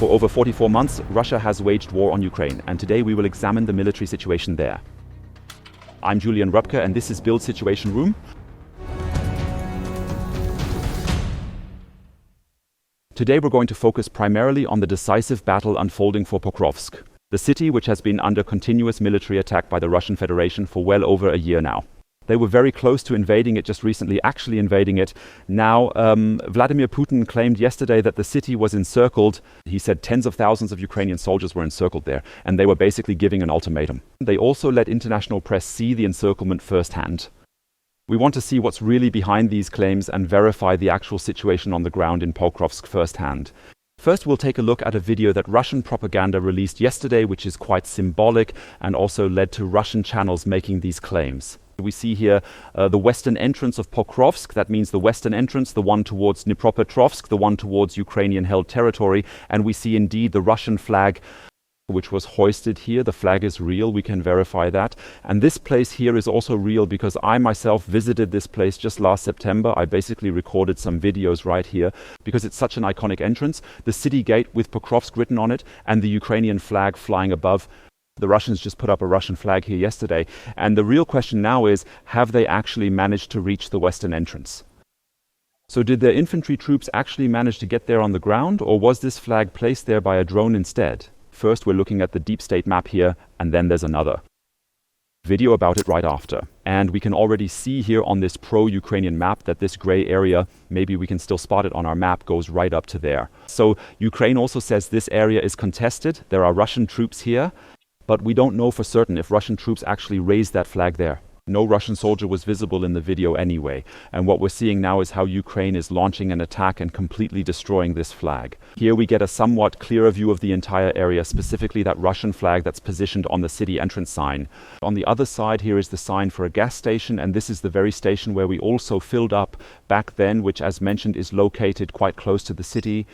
For over 44 months, Russia has waged war on Ukraine, and today we will examine the military situation there. I'm Julian Röpke, and this is BILD Situation Room. Today we're going to focus primarily on the decisive battle unfolding for Pokrovsk, the city which has been under continuous military attack by the Russian Federation for well over a year now. They were very close to invading it just recently, actually invading it. Now, Vladimir Putin claimed yesterday that the city was encircled. He said tens of thousands of Ukrainian soldiers were encircled there, and they were basically giving an ultimatum. They also let international press see the encirclement firsthand. We want to see what's really behind these claims and verify the actual situation on the ground in Pokrovsk firsthand. First, we'll take a look at a video that Russian propaganda released yesterday, which is quite symbolic and also led to Russian channels making these claims. We see here the western entrance of Pokrovsk. That means the western entrance, the one towards Dnipropetrovsk, the one towards Ukrainian-held territory. And we see indeed the Russian flag, which was hoisted here. The flag is real. We can verify that. And this place here is also real because I myself visited this place just last September. I basically recorded some videos right here because it's such an iconic entrance. The city gate with Pokrovsk written on it and the Ukrainian flag flying above. The Russians just put up a Russian flag here yesterday. And the real question now is, have they actually managed to reach the western entrance? So did their infantry troops actually manage to get there on the ground, or was this flag placed there by a drone instead? First, we're looking at the deep state map here, and then there's another video about it right after. And we can already see here on this pro-Ukrainian map that this gray area, maybe we can still spot it on our map, goes right up to there. So Ukraine also says this area is contested. There are Russian troops here, but we don't know for certain if Russian troops actually raised that flag there. No Russian soldier was visible in the video anyway. And what we're seeing now is how Ukraine is launching an attack and completely destroying this flag. Here we get a somewhat clearer view of the entire area, specifically that Russian flag that's positioned on the city entrance sign. On the other side here is the sign for a gas station, and this is the very station where we also filled up back then, which as mentioned is located quite close to the city.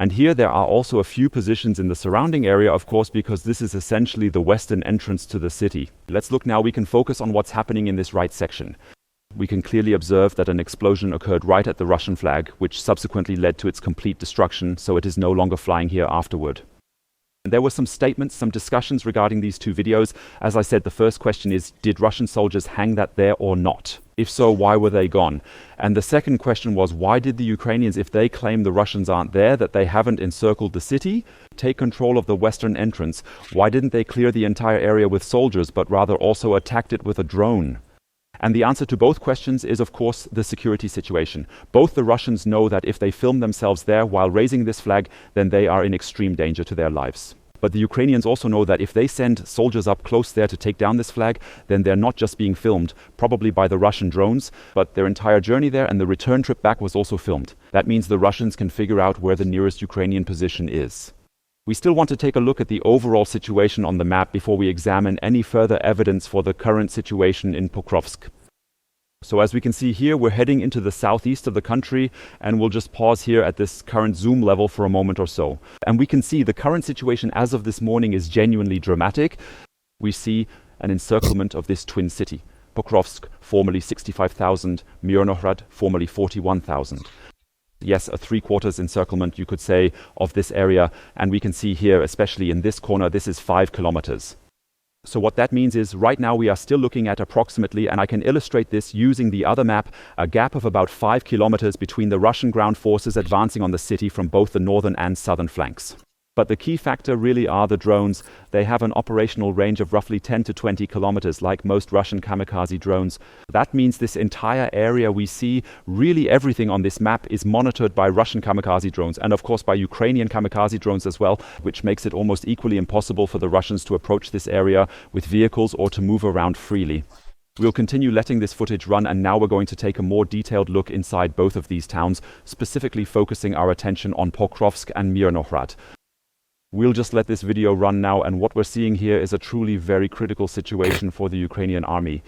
And here there are also a few positions in the surrounding area, of course, because this is essentially the western entrance to the city. Let's look now, we can focus on what's happening in this right section. We can clearly observe that an explosion occurred right at the Russian flag, which subsequently led to its complete destruction, so it is no longer flying here afterward. There were some statements, some discussions regarding these two videos. As I said, the first question is, did Russian soldiers hang that there or not? If so, why were they gone? And the second question was, why did the Ukrainians, if they claim the Russians aren't there, that they haven't encircled the city, take control of the western entrance? Why didn't they clear the entire area with soldiers, but rather also attacked it with a drone? And the answer to both questions is, of course, the security situation. Both the Russians know that if they film themselves there while raising this flag, then they are in extreme danger to their lives. But the Ukrainians also know that if they send soldiers up close there to take down this flag, then they're not just being filmed, probably by the Russian drones, but their entire journey there and the return trip back was also filmed. That means the Russians can figure out where the nearest Ukrainian position is. We still want to take a look at the overall situation on the map before we examine any further evidence for the current situation in Pokrovsk. So as we can see here, we're heading into the southeast of the country, and we'll just pause here at this current zoom level for a moment or so. And we can see the current situation as of this morning is genuinely dramatic. We see an encirclement of this twin city. Pokrovsk, formerly 65,000, Myrnohrad, formerly 41,000. Yes, a three-quarters encirclement, you could say, of this area. And we can see here, especially in this corner, this is 5 kilometers. So what that means is right now we are still looking at approximately, and I can illustrate this using the other map, a gap of about 5 kilometers between the Russian ground forces advancing on the city from both the northern and southern flanks. But the key factor really are the drones. They have an operational range of roughly 10 to 20 kilometers, like most Russian kamikaze drones. That means this entire area we see, really everything on this map is monitored by Russian kamikaze drones, and of course by Ukrainian kamikaze drones as well, which makes it almost equally impossible for the Russians to approach this area with vehicles or to move around freely. We'll continue letting this footage run, and now we're going to take a more detailed look inside both of these towns, specifically focusing our attention on Pokrovsk and Myrnohrad. We'll just let this video run now, and what we're seeing here is a truly very critical situation for the Ukrainian army.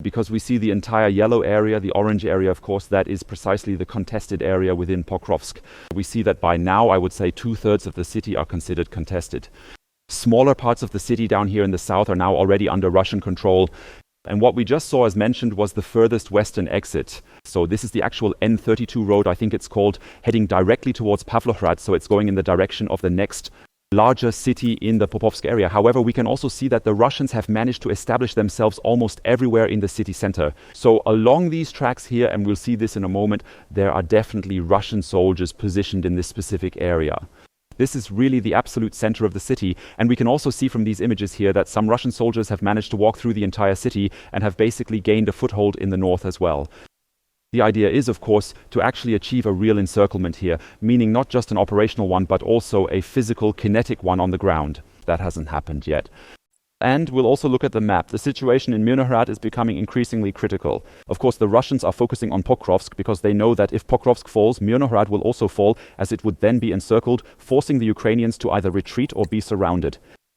Because we see the entire yellow area, the orange area, of course, that is precisely the contested area within Pokrovsk. We see that by now, I would say 2/3 of the city are considered contested. Smaller parts of the city down here in the south are now already under Russian control. And what we just saw, as mentioned, was the furthest western exit. So this is the actual N32 road, I think it's called, heading directly towards Pavlohrad. So it's going in the direction of the next larger city in the Pokrovsk area. However, we can also see that the Russians have managed to establish themselves almost everywhere in the city center. So along these tracks here, and we'll see this in a moment, there are definitely Russian soldiers positioned in this specific area. This is really the absolute center of the city, and we can also see from these images here that some Russian soldiers have managed to walk through the entire city and have basically gained a foothold in the north as well. The idea is, of course, to actually achieve a real encirclement here, meaning not just an operational one, but also a physical, kinetic one on the ground. That hasn't happened yet. And we'll also look at the map. The situation in Myrnohrad is becoming increasingly critical. Of course, the Russians are focusing on Pokrovsk because they know that if Pokrovsk falls, Myrnohrad will also fall, as it would then be encircled, forcing the Ukrainians to either retreat or be surrounded.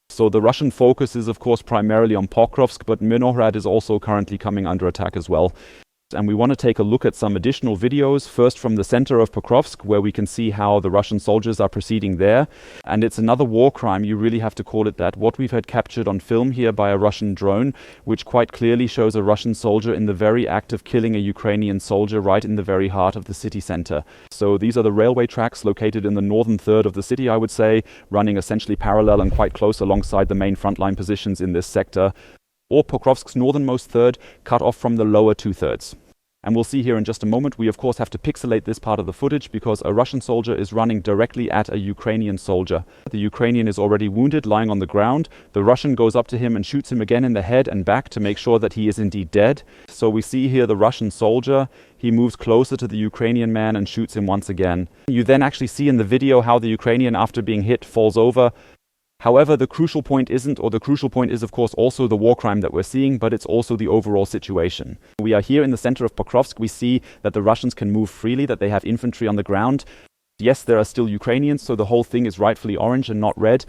So the Russian focus is, of course, primarily on Pokrovsk, but Myrnohrad is also currently coming under attack as well. And we want to take a look at some additional videos, first from the center of Pokrovsk, where we can see how the Russian soldiers are proceeding there. And it's another war crime, you really have to call it that. What we've had captured on film here by a Russian drone, which quite clearly shows a Russian soldier in the very act of killing a Ukrainian soldier right in the very heart of the city center. So these are the railway tracks located in the northern third of the city, I would say, running essentially parallel and quite close alongside the main frontline positions in this sector, or Pokrovsk's northernmost third, cut off from the lower two-thirds. And we'll see here in just a moment, we of course have to pixelate this part of the footage because a Russian soldier is running directly at a Ukrainian soldier. The Ukrainian is already wounded, lying on the ground. The Russian goes up to him and shoots him again in the head and back to make sure that he is indeed dead. So we see here the Russian soldier. He moves closer to the Ukrainian man and shoots him once again. You then actually see in the video how the Ukrainian, after being hit, falls over. However, the crucial point is, of course, also the war crime that we're seeing, but it's also the overall situation. We are here in the center of Pokrovsk. We see that the Russians can move freely, that they have infantry on the ground. Yes, there are still Ukrainians, so the whole thing is rightfully orange and not red.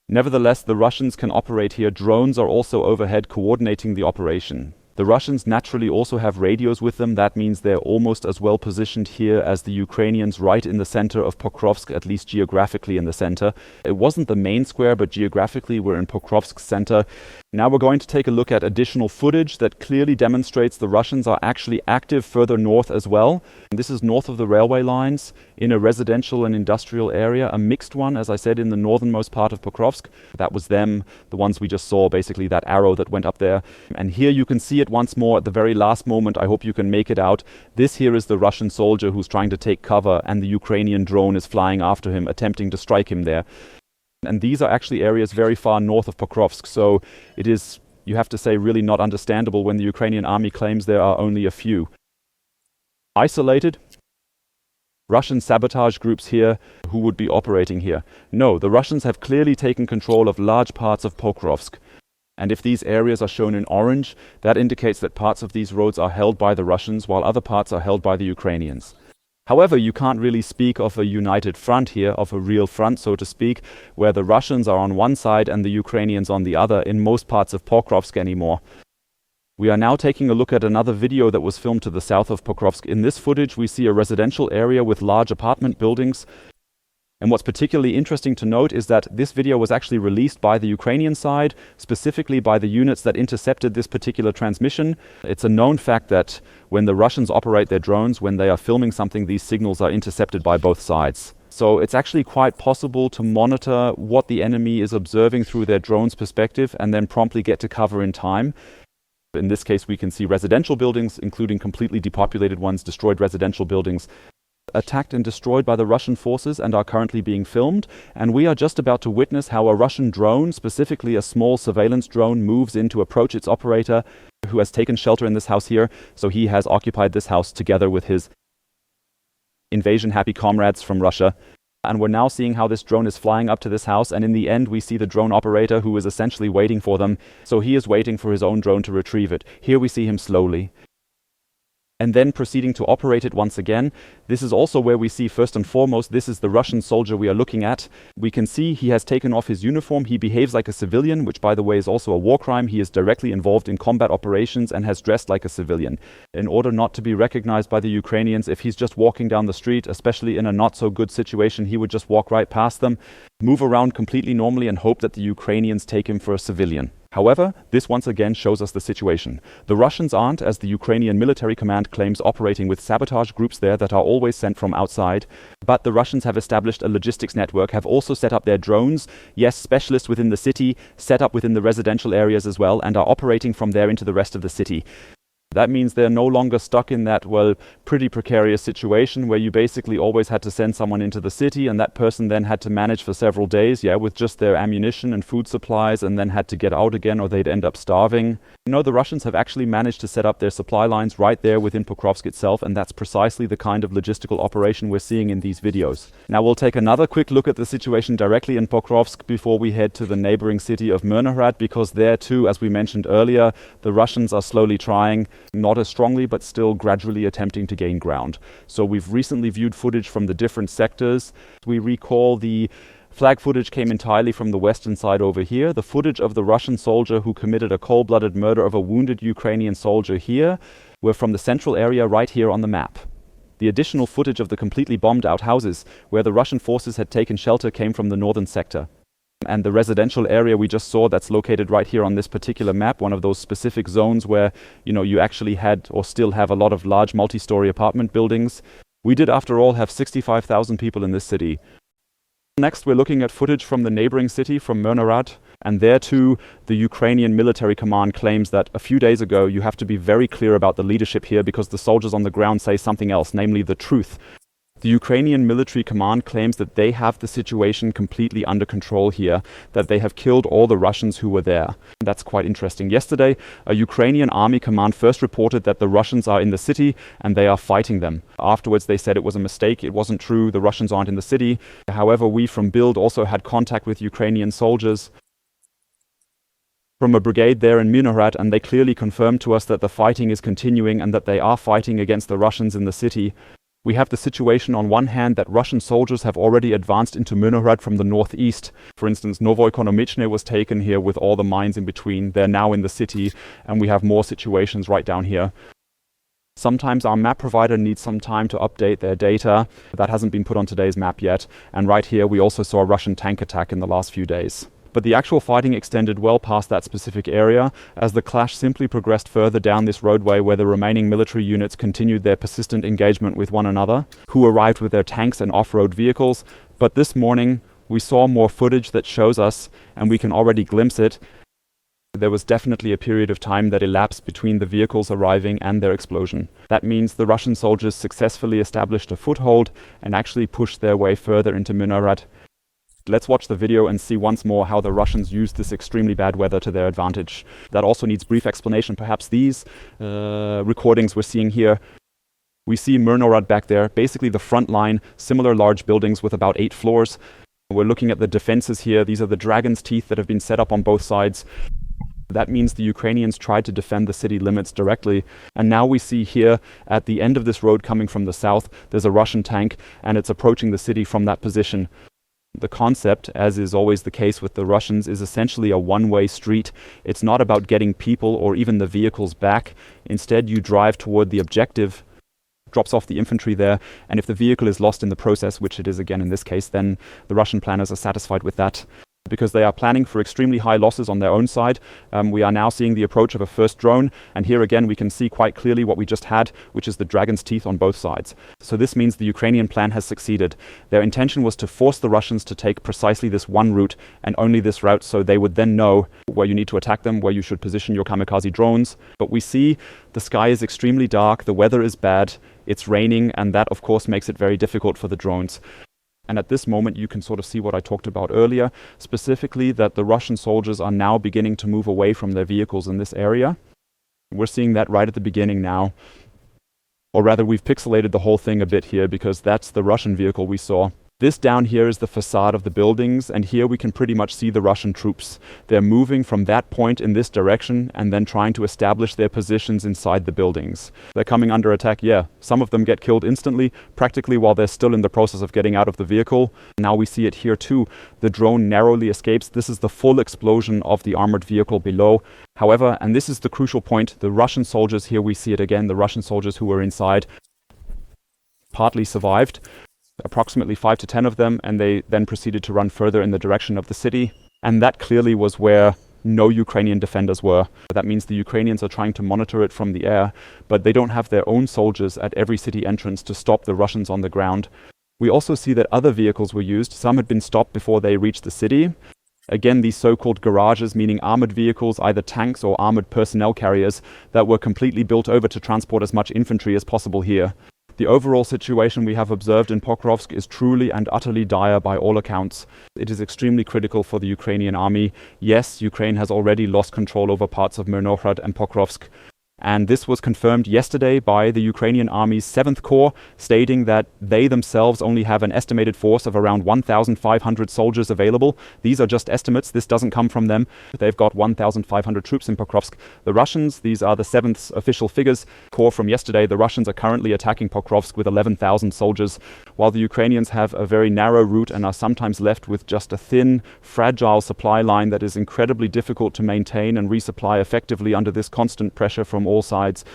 Nevertheless, the Russians can operate here. Drones are also overhead coordinating the operation. The Russians naturally also have radios with them. That means they're almost as well positioned here as the Ukrainians right in the center of Pokrovsk, at least geographically in the center. It wasn't the main square, but geographically we're in Pokrovsk's center. Now we're going to take a look at additional footage that clearly demonstrates the Russians are actually active further north as well. And this is north of the railway lines in a residential and industrial area, a mixed one, as I said, in the northernmost part of Pokrovsk. That was them, the ones we just saw, basically that arrow that went up there. And here you can see it once more at the very last moment. I hope you can make it out. This here is the Russian soldier who's trying to take cover, and the Ukrainian drone is flying after him, attempting to strike him there. And these are actually areas very far north of Pokrovsk, so it is, you have to say, really not understandable when the Ukrainian army claims there are only a few. Isolated Russian sabotage groups here who would be operating here. No, the Russians have clearly taken control of large parts of Pokrovsk. And if these areas are shown in orange, that indicates that parts of these roads are held by the Russians, while other parts are held by the Ukrainians. However, you can't really speak of a united front here, of a real front, so to speak, where the Russians are on one side and the Ukrainians on the other in most parts of Pokrovsk anymore. We are now taking a look at another video that was filmed to the south of Pokrovsk. In this footage, we see a residential area with large apartment buildings. And what's particularly interesting to note is that this video was actually released by the Ukrainian side, specifically by the units that intercepted this particular transmission. It's a known fact that when the Russians operate their drones, when they are filming something, these signals are intercepted by both sides. So it's actually quite possible to monitor what the enemy is observing through their drone's perspective and then promptly get to cover in time. In this case, we can see residential buildings, including completely depopulated ones, destroyed residential buildings, attacked and destroyed by the Russian forces and are currently being filmed. And we are just about to witness how a Russian drone, specifically a small surveillance drone, moves in to approach its operator, who has taken shelter in this house here. So he has occupied this house together with his invasion-happy comrades from Russia. And we're now seeing how this drone is flying up to this house, and in the end we see the drone operator who is essentially waiting for them. So he is waiting for his own drone to retrieve it. Here we see him slowly and then proceeding to operate it once again. This is also where we see, first and foremost, this is the Russian soldier we are looking at. We can see he has taken off his uniform. He behaves like a civilian, which by the way is also a war crime. He is directly involved in combat operations and has dressed like a civilian. In order not to be recognized by the Ukrainians, if he's just walking down the street, especially in a not so good situation, he would just walk right past them, move around completely normally and hope that the Ukrainians take him for a civilian. However, this once again shows us the situation. The Russians aren't, as the Ukrainian military command claims, operating with sabotage groups there that are always sent from outside, but the Russians have established a logistics network, have also set up their drones, yes, specialists within the city, set up within the residential areas as well, and are operating from there into the rest of the city. That means they're no longer stuck in that, well, pretty precarious situation where you basically always had to send someone into the city and that person then had to manage for several days, with just their ammunition and food supplies, and then had to get out again or they'd end up starving. No, the Russians have actually managed to set up their supply lines right there within Pokrovsk itself, and that's precisely the kind of logistical operation we're seeing in these videos. Now we'll take another quick look at the situation directly in Pokrovsk before we head to the neighboring city of Myrnohrad, because there too, as we mentioned earlier, the Russians are slowly trying, not as strongly, but still gradually attempting to gain ground. So we've recently viewed footage from the different sectors. We recall the flag footage came entirely from the western side over here. The footage of the Russian soldier who committed a cold-blooded murder of a wounded Ukrainian soldier here were from the central area right here on the map. The additional footage of the completely bombed out houses where the Russian forces had taken shelter came from the northern sector. And the residential area we just saw, that's located right here on this particular map, one of those specific zones where, you actually had or still have a lot of large multi-story apartment buildings. We did, after all, have 65,000 people in this city. Next, we're looking at footage from the neighboring city, from Myrnohrad, and there too, the Ukrainian military command claims that a few days ago you have to be very clear about the leadership here because the soldiers on the ground say something else, namely the truth. The Ukrainian military command claims that they have the situation completely under control here, that they have killed all the Russians who were there. That's quite interesting. Yesterday, a Ukrainian army command first reported that the Russians are in the city and they are fighting them. Afterwards, they said it was a mistake. It wasn't true. The Russians aren't in the city. However, we from BILD also had contact with Ukrainian soldiers from a brigade there in Myrnohrad, and they clearly confirmed to us that the fighting is continuing and that they are fighting against the Russians in the city. We have the situation on one hand that Russian soldiers have already advanced into Myrnohrad from the northeast. For instance, Vyshneve was taken here with all the mines in between. They're now in the city, and we have more situations right down here. Sometimes our map provider needs some time to update their data. That hasn't been put on today's map yet. And right here we also saw a Russian tank attack in the last few days. But the actual fighting extended well past that specific area, as the clash simply progressed further down this roadway where the remaining military units continued their persistent engagement with one another, who arrived with their tanks and off-road vehicles. But this morning, we saw more footage that shows us, and we can already glimpse it, there was definitely a period of time that elapsed between the vehicles arriving and their explosion. That means the Russian soldiers successfully established a foothold and actually pushed their way further into Myrnohrad. Let's watch the video and see once more how the Russians used this extremely bad weather to their advantage. That also needs brief explanation. Perhaps these recordings we're seeing here. We see Myrnohrad back there, basically the front line, similar large buildings with about 8 floors. We're looking at the defenses here. These are the dragon's teeth that have been set up on both sides. That means the Ukrainians tried to defend the city limits directly. And now we see here at the end of this road coming from the south, there's a Russian tank and it's approaching the city from that position. The concept, as is always the case with the Russians, is essentially a one-way street. It's not about getting people or even the vehicles back. Instead, you drive toward the objective, drops off the infantry there, and if the vehicle is lost in the process, which it is again in this case, then the Russian planners are satisfied with that. Because they are planning for extremely high losses on their own side. We are now seeing the approach of a first drone, and here again we can see quite clearly what we just had, which is the dragon's teeth on both sides. So this means the Ukrainian plan has succeeded. Their intention was to force the Russians to take precisely this one route, and only this route, so they would then know where you need to attack them, where you should position your kamikaze drones. But we see the sky is extremely dark, the weather is bad, it's raining, and that of course makes it very difficult for the drones. And at this moment, you can sort of see what I talked about earlier, specifically that the Russian soldiers are now beginning to move away from their vehicles in this area. We're seeing that right at the beginning now. Or rather, we've pixelated the whole thing a bit here because that's the Russian vehicle we saw. This down here is the facade of the buildings, and here we can pretty much see the Russian troops. They're moving from that point in this direction and then trying to establish their positions inside the buildings. They're coming under attack, yeah. Some of them get killed instantly, practically while they're still in the process of getting out of the vehicle. Now we see it here too. The drone narrowly escapes. This is the full explosion of the armored vehicle below. However, and this is the crucial point, the Russian soldiers, here we see it again, the Russian soldiers who were inside partly survived. Approximately 5 to 10 of them, and they then proceeded to run further in the direction of the city. And that clearly was where no Ukrainian defenders were. That means the Ukrainians are trying to monitor it from the air, but they don't have their own soldiers at every city entrance to stop the Russians on the ground. We also see that other vehicles were used. Some had been stopped before they reached the city. Again, these so-called garages, meaning armored vehicles, either tanks or armored personnel carriers, that were completely built over to transport as much infantry as possible here. The overall situation we have observed in Pokrovsk is truly and utterly dire by all accounts. It is extremely critical for the Ukrainian army. Yes, Ukraine has already lost control over parts of Myrnohrad and Pokrovsk. And this was confirmed yesterday by the Ukrainian Army's 7th Corps, stating that they themselves only have an estimated force of around 1,500 soldiers available. These are just estimates. This doesn't come from them. They've got 1,500 troops in Pokrovsk. The Russians, these are the 7th official figures, Corps from yesterday. The Russians are currently attacking Pokrovsk with 11,000 soldiers, while the Ukrainians have a very narrow route and are sometimes left with just a thin, fragile supply line that is incredibly difficult to maintain and resupply effectively under this constant pressure from all sides,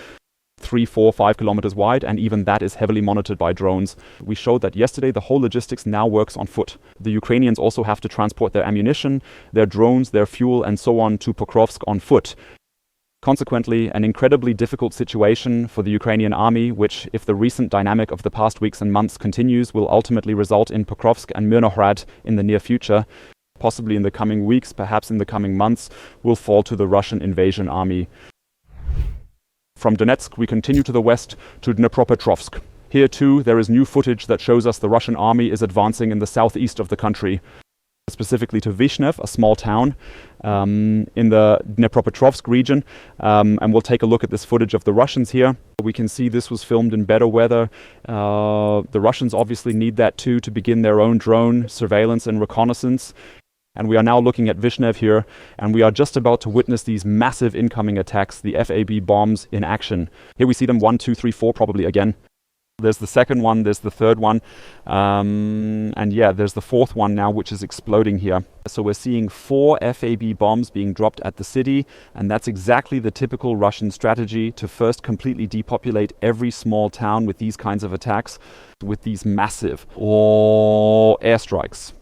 3, 4, 5 kilometers wide, and even that is heavily monitored by drones. We showed that yesterday. The whole logistics now works on foot. The Ukrainians also have to transport their ammunition, their drones, their fuel, and so on to Pokrovsk on foot. Consequently, an incredibly difficult situation for the Ukrainian army, which, if the recent dynamic of the past weeks and months continues, will ultimately result in Pokrovsk and Myrnohrad in the near future, possibly in the coming weeks, perhaps in the coming months, will fall to the Russian invasion army. From Donetsk, we continue to the west to Dnipropetrovsk. Here too, there is new footage that shows us the Russian army is advancing in the southeast of the country, specifically to Vyshneve, a small town in the Dnipropetrovsk region. And we'll take a look at this footage of the Russians here. We can see this was filmed in better weather. The Russians obviously need that too to begin their own drone surveillance and reconnaissance. And we are now looking at Vyshneve here, and we are just about to witness these massive incoming attacks, the FAB bombs in action. Here we see them 1, 2, 3, 4 probably again. There's the second one, there's the third one, and yeah, there's the fourth one now, which is exploding here. So we're seeing 4 FAB bombs being dropped at the city, and that's exactly the typical Russian strategy, to first completely depopulate every small town with these kinds of attacks, with these massive airstrikes.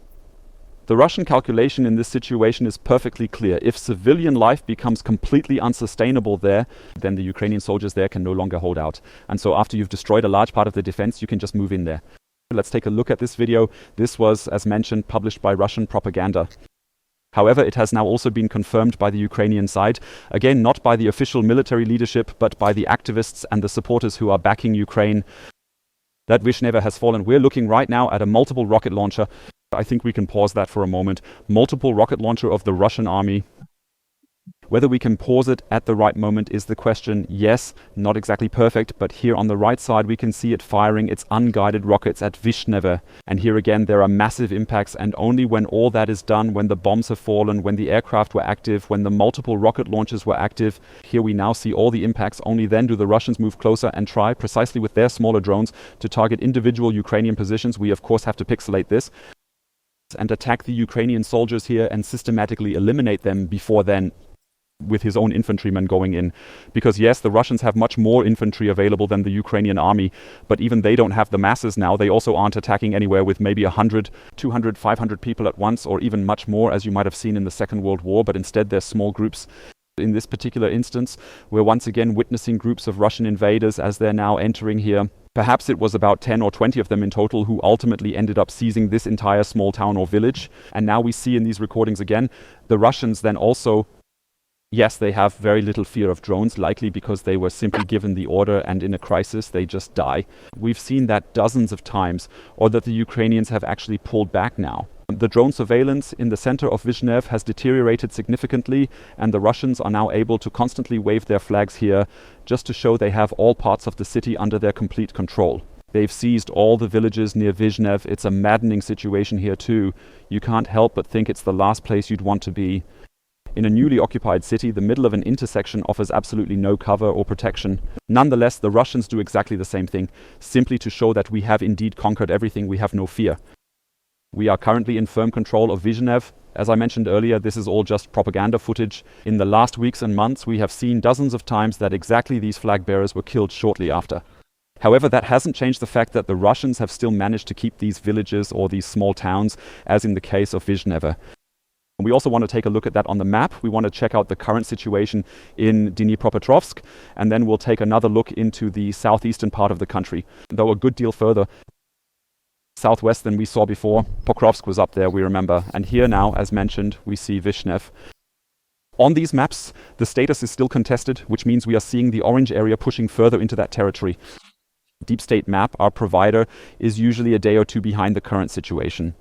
The Russian calculation in this situation is perfectly clear. If civilian life becomes completely unsustainable there, then the Ukrainian soldiers there can no longer hold out. And so after you've destroyed a large part of the defense, you can just move in there. Let's take a look at this video. This was, as mentioned, published by Russian propaganda. However, it has now also been confirmed by the Ukrainian side, again, not by the official military leadership, but by the activists and the supporters who are backing Ukraine, that Vyshneve has fallen. We're looking right now at a multiple rocket launcher. I think we can pause that for a moment. Multiple rocket launcher of the Russian army. Whether we can pause it at the right moment is the question. Yes, not exactly perfect, but here on the right side we can see it firing its unguided rockets at Vyshneve. And here again there are massive impacts, and only when all that is done, when the bombs have fallen, when the aircraft were active, when the multiple rocket launchers were active, here we now see all the impacts, only then do the Russians move closer and try, precisely with their smaller drones, to target individual Ukrainian positions. We of course have to pixelate this, and attack the Ukrainian soldiers here and systematically eliminate them before then, with his own infantrymen going in. Because yes, the Russians have much more infantry available than the Ukrainian army, but even they don't have the masses now. They also aren't attacking anywhere with maybe 100, 200, 500 people at once, or even much more, as you might have seen in the Second World War, but instead they're small groups. In this particular instance, we're once again witnessing groups of Russian invaders as they're now entering here. Perhaps it was about 10 or 20 of them in total who ultimately ended up seizing this entire small town or village. And now we see in these recordings again, the Russians then also, yes, they have very little fear of drones, likely because they were simply given the order and in a crisis they just die. We've seen that dozens of times, or that the Ukrainians have actually pulled back now. The drone surveillance in the center of Vyshneve has deteriorated significantly, and the Russians are now able to constantly wave their flags here, just to show they have all parts of the city under their complete control. They've seized all the villages near Vyshneve. It's a maddening situation here too. You can't help but think it's the last place you'd want to be. In a newly occupied city, the middle of an intersection offers absolutely no cover or protection. Nonetheless, the Russians do exactly the same thing, simply to show that we have indeed conquered everything, we have no fear. We are currently in firm control of Vyshneve. As I mentioned earlier, this is all just propaganda footage. In the last weeks and months, we have seen dozens of times that exactly these flag bearers were killed shortly after. However, that hasn't changed the fact that the Russians have still managed to keep these villages or these small towns, as in the case of Vyshneve. And we also want to take a look at that on the map. We want to check out the current situation in Dnipropetrovsk, and then we'll take another look into the southeastern part of the country, though a good deal further southwest than we saw before. Pokrovsk was up there, we remember. And here now, as mentioned, we see Vyshneve. On these maps, the status is still contested, which means we are seeing the orange area pushing further into that territory. Deep State map, our provider, is usually a day or two behind the current situation.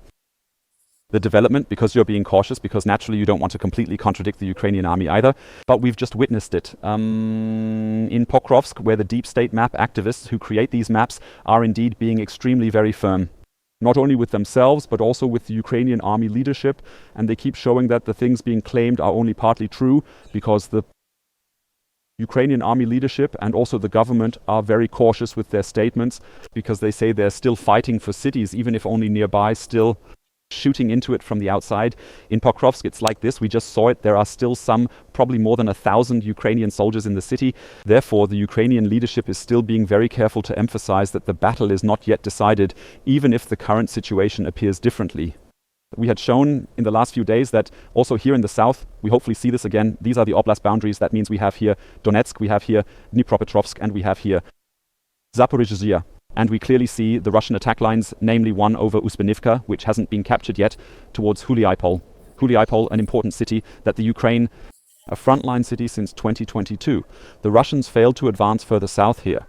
The development, because you're being cautious, because naturally you don't want to completely contradict the Ukrainian army either, but we've just witnessed it. In Pokrovsk, where the Deep State map activists who create these maps are indeed being extremely very firm. Not only with themselves, but also with the Ukrainian army leadership, and they keep showing that the things being claimed are only partly true, because the Ukrainian army leadership and also the government are very cautious with their statements, because they say they're still fighting for cities, even if only nearby, still shooting into it from the outside. In Pokrovsk, it's like this. We just saw it. There are still some, probably more than 1,000 Ukrainian soldiers in the city. Therefore, the Ukrainian leadership is still being very careful to emphasize that the battle is not yet decided, even if the current situation appears differently. We had shown in the last few days that also here in the south, we hopefully see this again. These are the oblast boundaries. That means we have here Donetsk, we have here Dnipropetrovsk, and we have here Zaporizhzhia. And we clearly see the Russian attack lines, namely one over Uspennivka, which hasn't been captured yet, towards Huliaipol. Huliaipol, an important city that the Ukraine, a frontline city since 2022. The Russians failed to advance further south here.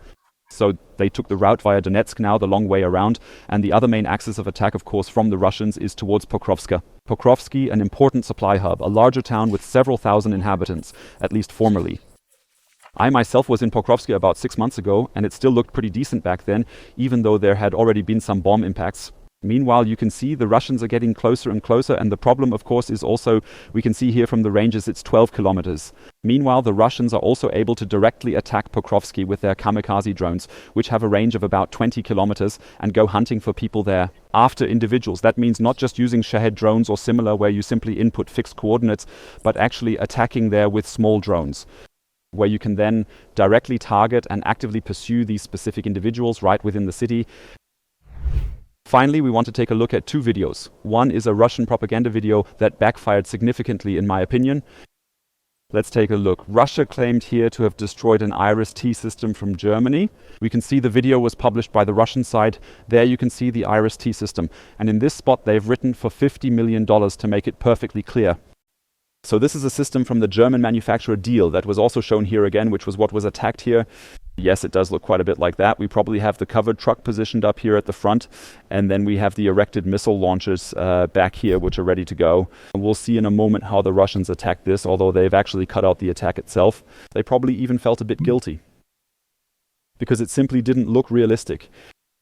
So they took the route via Donetsk now, the long way around. And the other main axis of attack, of course, from the Russians is towards Pokrovsk. Pokrovsky, an important supply hub, a larger town with several thousand inhabitants, at least formerly. I myself was in Pokrovsk about 6 months ago, and it still looked pretty decent back then, even though there had already been some bomb impacts. Meanwhile, you can see the Russians are getting closer and closer, and the problem, of course, is also, we can see here from the ranges, it's 12 kilometers. Meanwhile, the Russians are also able to directly attack Pokrovsky with their kamikaze drones, which have a range of about 20 kilometers, and go hunting for people there after individuals. That means not just using Shahed drones or similar, where you simply input fixed coordinates, but actually attacking there with small drones, where you can then directly target and actively pursue these specific individuals right within the city. Finally, we want to take a look at two videos. One is a Russian propaganda video that backfired significantly, in my opinion. Let's take a look. Russia claimed here to have destroyed an IRIS-T system from Germany. We can see the video was published by the Russian side. There you can see the IRIS-T system. And in this spot, they've written for $50 million to make it perfectly clear. So this is a system from the German manufacturer Diehl that was also shown here again, which was what was attacked here. Yes, it does look quite a bit like that. We probably have the covered truck positioned up here at the front, and then we have the erected missile launchers back here, which are ready to go. We'll see in a moment how the Russians attacked this, although they've actually cut out the attack itself. They probably even felt a bit guilty, because it simply didn't look realistic.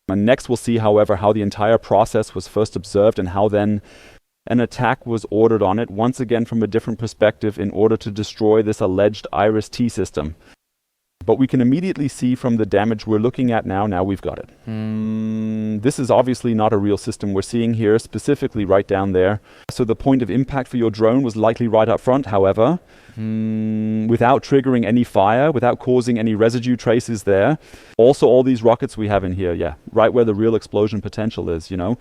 And next we'll see, however, how the entire process was first observed and how then an attack was ordered on it, once again from a different perspective, in order to destroy this alleged IRIS-T system. But we can immediately see from the damage we're looking at now we've got it. This is obviously not a real system we're seeing here, specifically right down there. So the point of impact for your drone was likely right up front, however, without triggering any fire, without causing any residue traces there. Also all these rockets we have in here, yeah, right where the real explosion potential is, you know.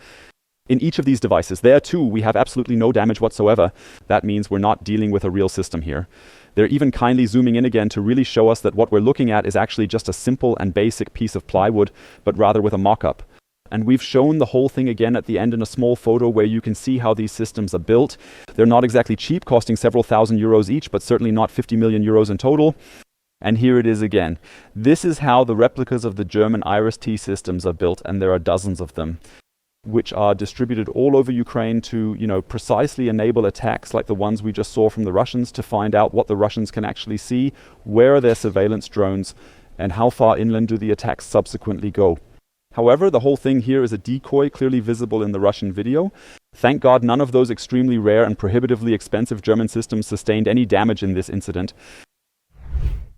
In each of these devices, there too, we have absolutely no damage whatsoever. That means we're not dealing with a real system here. They're even kindly zooming in again to really show us that what we're looking at is actually just a simple and basic piece of plywood, but rather with a mock-up. And we've shown the whole thing again at the end in a small photo where you can see how these systems are built. They're not exactly cheap, costing several thousand euros each, but certainly not 50 million euros in total. And here it is again. This is how the replicas of the German IRIS-T systems are built, and there are dozens of them, which are distributed all over Ukraine to, precisely enable attacks like the ones we just saw from the Russians, to find out what the Russians can actually see, where are their surveillance drones, and how far inland do the attacks subsequently go. However, the whole thing here is a decoy, clearly visible in the Russian video. Thank God none of those extremely rare and prohibitively expensive German systems sustained any damage in this incident.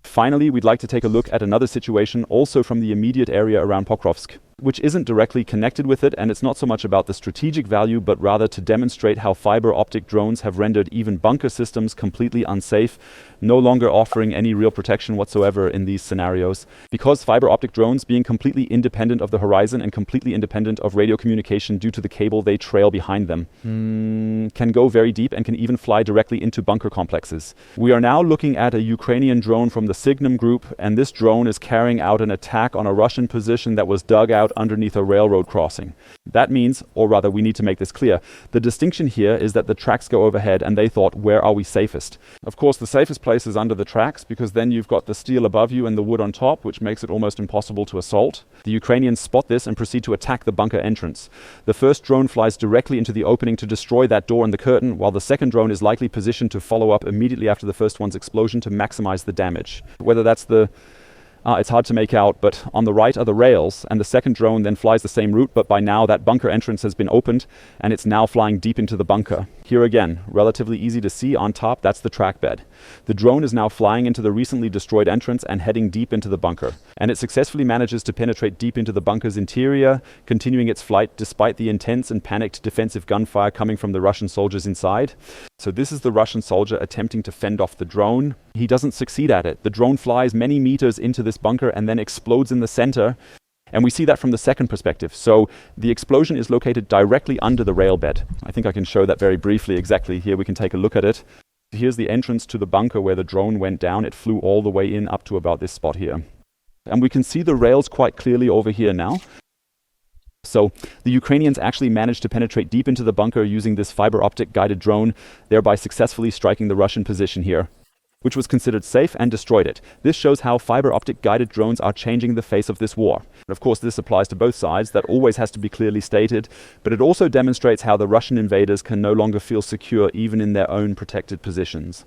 Finally, we'd like to take a look at another situation also from the immediate area around Pokrovsk. which isn't directly connected with it, and it's not so much about the strategic value, but rather to demonstrate how fiber optic drones have rendered even bunker systems completely unsafe, no longer offering any real protection whatsoever in these scenarios. Because fiber optic drones, being completely independent of the horizon and completely independent of radio communication due to the cable they trail behind them, can go very deep and can even fly directly into bunker complexes. We are now looking at a Ukrainian drone from the Signum group, and this drone is carrying out an attack on a Russian position that was dug out underneath a railroad crossing. That means, or rather we need to make this clear, the distinction here is that the tracks go overhead and they thought, where are we safest? Of course, the safest place is under the tracks, because then you've got the steel above you and the wood on top, which makes it almost impossible to assault. The Ukrainians spot this and proceed to attack the bunker entrance. The first drone flies directly into the opening to destroy that door and the curtain, while the second drone is likely positioned to follow up immediately after the first one's explosion to maximize the damage. Whether that's it's hard to make out, but on the right are the rails, and the second drone then flies the same route, but by now that bunker entrance has been opened, and it's now flying deep into the bunker. Here again, relatively easy to see on top, that's the track bed. The drone is now flying into the recently destroyed entrance and heading deep into the bunker. And it successfully manages to penetrate deep into the bunker's interior, continuing its flight despite the intense and panicked defensive gunfire coming from the Russian soldiers inside. So this is the Russian soldier attempting to fend off the drone. He doesn't succeed at it. The drone flies many meters into this bunker and then explodes in the center. And we see that from the second perspective. So the explosion is located directly under the rail bed. I think I can show that very briefly exactly here. We can take a look at it. Here's the entrance to the bunker where the drone went down. It flew all the way in up to about this spot here. And we can see the rails quite clearly over here now. So the Ukrainians actually managed to penetrate deep into the bunker using this fiber optic guided drone, thereby successfully striking the Russian position here, which was considered safe, and destroyed it. This shows how fiber optic guided drones are changing the face of this war. Of course, this applies to both sides. That always has to be clearly stated, but it also demonstrates how the Russian invaders can no longer feel secure even in their own protected positions.